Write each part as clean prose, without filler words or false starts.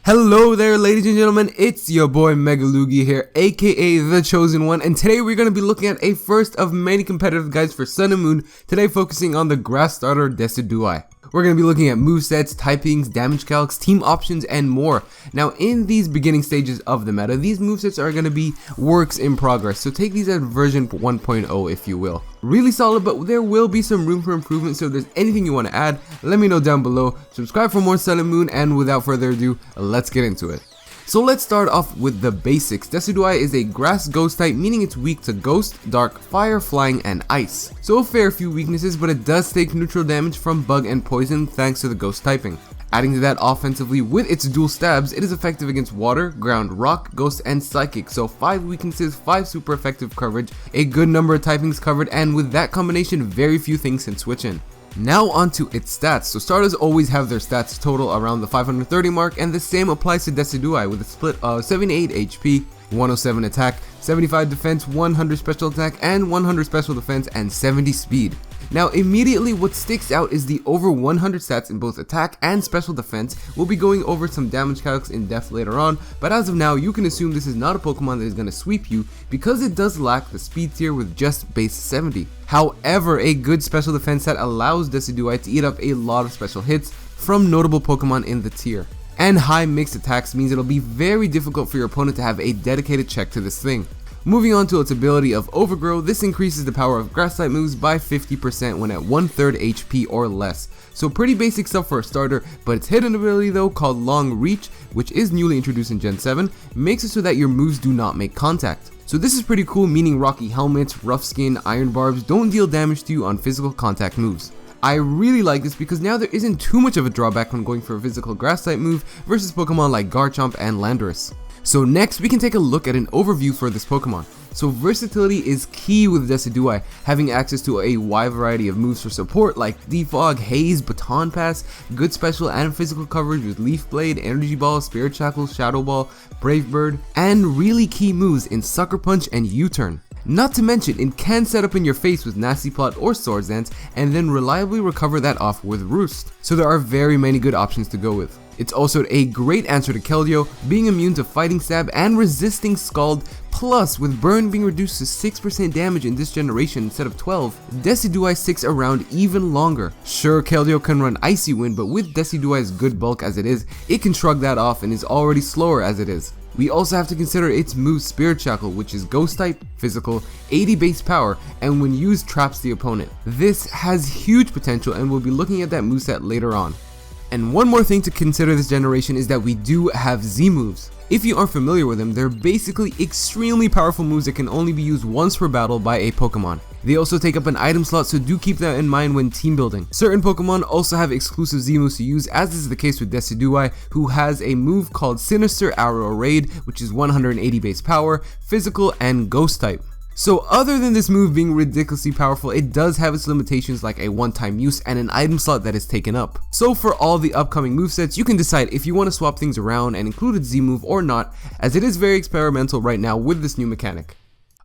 Hello there, ladies and gentlemen, it's your boy MegaLugia here, aka The Chosen One, and today we're going to be looking at a first of many competitive guides for Sun and Moon, today focusing on the grass starter Decidueye. We're going to be looking at movesets, typings, damage calcs, team options, and more. Now, in these beginning stages of the meta, these movesets are going to be works in progress, so take these as version 1.0 if you will. Really solid, but there will be some room for improvement, so if there's anything you want to add, let me know down below. Subscribe for more Sun and Moon, and without further ado, let's get into it. So let's start off with the basics. Decidueye is a grass ghost type, meaning it's weak to ghost, dark, fire, flying, and ice. So a fair few weaknesses, but it does take neutral damage from bug and poison thanks to the ghost typing. Adding to that offensively with its dual stabs, it is effective against water, ground, rock, ghost, and psychic. So 5 weaknesses, 5 super effective coverage, a good number of typings covered, and with that combination, very few things can switch in. Now onto its stats. So starters always have their stats total around the 530 mark, and the same applies to Decidueye with a split of 78 HP, 107 attack, 75 defense, 100 special attack, and 100 special defense, and 70 speed. Now immediately what sticks out is the over 100 stats in both attack and special defense. We'll be going over some damage calcs in depth later on, but as of now you can assume this is not a Pokemon that is going to sweep you because it does lack the speed tier with just base 70. However, a good special defense set allows Decidueye to eat up a lot of special hits from notable Pokemon in the tier. And high mixed attacks means it'll be very difficult for your opponent to have a dedicated check to this thing. Moving on to its ability of Overgrow, this increases the power of grass type moves by 50% when at 1/3 HP or less. So pretty basic stuff for a starter, but its hidden ability though, called Long Reach, which is newly introduced in Gen 7, makes it so that your moves do not make contact. So this is pretty cool, meaning rocky helmets, rough skin, iron barbs don't deal damage to you on physical contact moves. I really like this because now there isn't too much of a drawback when going for a physical grass type move versus Pokemon like Garchomp and Landorus. So next we can take a look at an overview for this Pokemon. So versatility is key with Decidueye, having access to a wide variety of moves for support like Defog, Haze, Baton Pass, good special and physical coverage with Leaf Blade, Energy Ball, Spirit Shackle, Shadow Ball, Brave Bird, and really key moves in Sucker Punch and U-Turn. Not to mention, it can set up in your face with Nasty Plot or Swords Dance and then reliably recover that off with Roost. So there are very many good options to go with. It's also a great answer to Keldeo, being immune to Fighting Stab and resisting Scald, plus with Burn being reduced to 6% damage in this generation instead of 12, Decidueye sticks around even longer. Sure, Keldeo can run Icy Wind, but with Decidueye's good bulk as it is, it can shrug that off and is already slower as it is. We also have to consider its move Spirit Shackle, which is ghost type, physical, 80 base power, and when used traps the opponent. This has huge potential and we'll be looking at that moveset later on. And one more thing to consider this generation is that we do have Z moves. If you aren't familiar with them, they're basically extremely powerful moves that can only be used once per battle by a Pokemon. They also take up an item slot, so do keep that in mind when team building. Certain Pokemon also have exclusive Z moves to use, as is the case with Decidueye, who has a move called Sinister Arrow Raid, which is 180 base power, physical, and ghost type. So other than this move being ridiculously powerful, it does have its limitations like a one-time use and an item slot that is taken up. So for all the upcoming movesets, you can decide if you want to swap things around and include a Z move or not, as it is very experimental right now with this new mechanic.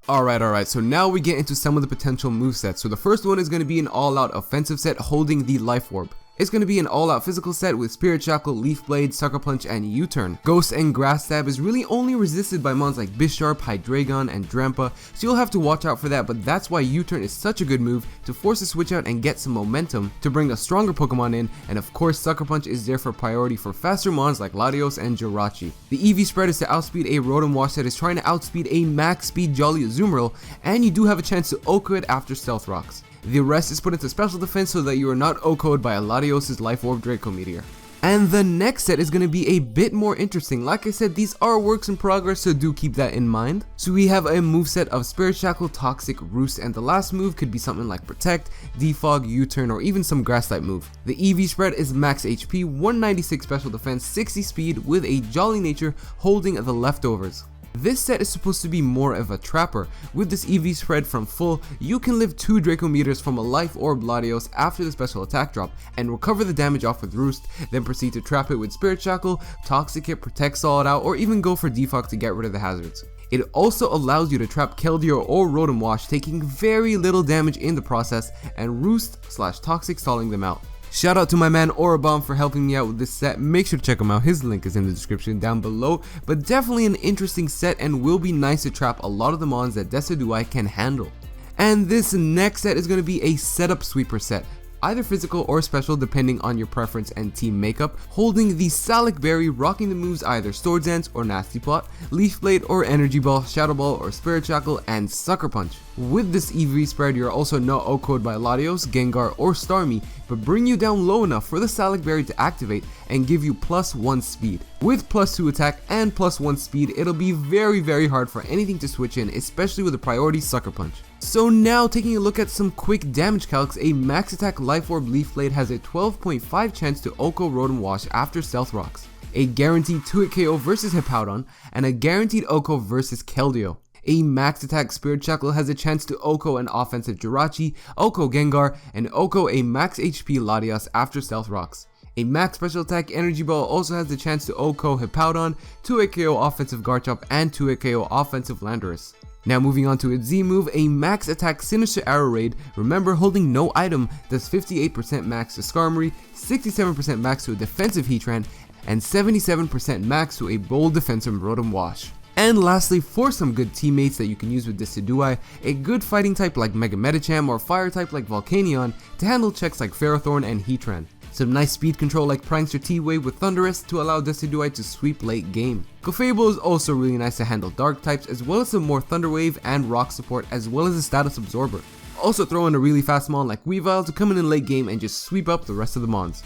Alright, so now we get into some of the potential movesets. So the first one is going to be an all-out offensive set holding the Life Orb. It's going to be an all-out physical set with Spirit Shackle, Leaf Blade, Sucker Punch, and U-Turn. Ghost and Grass Stab is really only resisted by mons like Bisharp, Hydreigon, and Drampa, so you'll have to watch out for that, but that's why U-Turn is such a good move to force a switch out and get some momentum to bring a stronger Pokemon in, and of course Sucker Punch is there for priority for faster mons like Latios and Jirachi. The EV spread is to outspeed a Rotom Wash that is trying to outspeed a max speed Jolly Azumarill, and you do have a chance to OHKO it after Stealth Rocks. The rest is put into special defense so that you are not OHKO'd by a Latios' Life Orb Draco Meteor. And the next set is going to be a bit more interesting. Like I said, these are works in progress, so do keep that in mind. So we have a moveset of Spirit Shackle, Toxic, Roost, and the last move could be something like Protect, Defog, U-Turn, or even some Grass type move. The EV spread is max HP, 196 special defense, 60 speed with a Jolly Nature holding the leftovers. This set is supposed to be more of a trapper. With this EV spread from full, you can live 2 Draco Meters from a Life Orb Latios after the special attack drop and recover the damage off with Roost, then proceed to trap it with Spirit Shackle, Toxic Hit, Protect Solid Out, or even go for Defog to get rid of the hazards. It also allows you to trap Keldeo or Rotom Wash, taking very little damage in the process, and Roost/Toxic stalling them out. Shout out to my man Orabomb for helping me out with this set. Make sure to check him out, his link is in the description down below. But definitely an interesting set and will be nice to trap a lot of the mons that Decidueye can handle. And this next set is going to be a setup sweeper set, either physical or special depending on your preference and team makeup, holding the Salic Berry, rocking the moves either Sword Dance or Nasty Plot, Leaf Blade or Energy Ball, Shadow Ball or Spirit Shackle, and Sucker Punch. With this EV spread, you're also not outcoded by Latios, Gengar, or Starmie, but bring you down low enough for the Salic Berry to activate and give you +1 speed. With +2 attack and +1 speed, it'll be very hard for anything to switch in, especially with a priority Sucker Punch. So now taking a look at some quick damage calcs, a max attack Life Orb Leaf Blade has a 12.5 chance to OHKO Rotom Wash after Stealth Rocks, a guaranteed 2-hit KO versus Hippowdon, and a guaranteed OHKO versus Keldeo. A max attack Spirit Shackle has a chance to OHKO an offensive Jirachi, OHKO Gengar, and OHKO a max HP Latias after Stealth Rocks. A max special attack Energy Ball also has the chance to OHKO Hippowdon, 2-hit KO offensive Garchomp, and 2-hit KO offensive Landorus. Now moving on to its Z move, a max attack Sinister Arrow Raid. Remember, holding no item does 58% max to Skarmory, 67% max to a defensive Heatran, and 77% max to a bold defensive Rotom Wash. And lastly, for some good teammates that you can use with Decidueye, a good fighting type like Mega Medicham or fire type like Volcanion to handle checks like Ferrothorn and Heatran. Some nice speed control like Prankster T-Wave with Thundurus to allow Decidueye to sweep late game. Clefable is also really nice to handle dark types, as well as some more Thunder Wave and Rock support, as well as a status absorber. Also throw in a really fast mon like Weavile to come in late game and just sweep up the rest of the mons.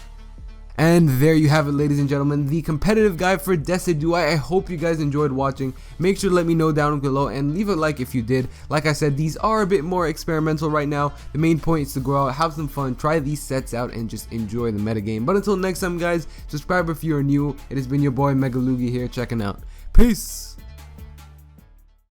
And there you have it, ladies and gentlemen, the competitive guide for Decidueye. I hope you guys enjoyed watching. Make sure to let me know down below and leave a like if you did. Like I said, these are a bit more experimental right now. The main point is to go out, have some fun, try these sets out, and just enjoy the metagame. But until next time, guys, subscribe if you're new. It has been your boy MegaLugia here checking out. Peace!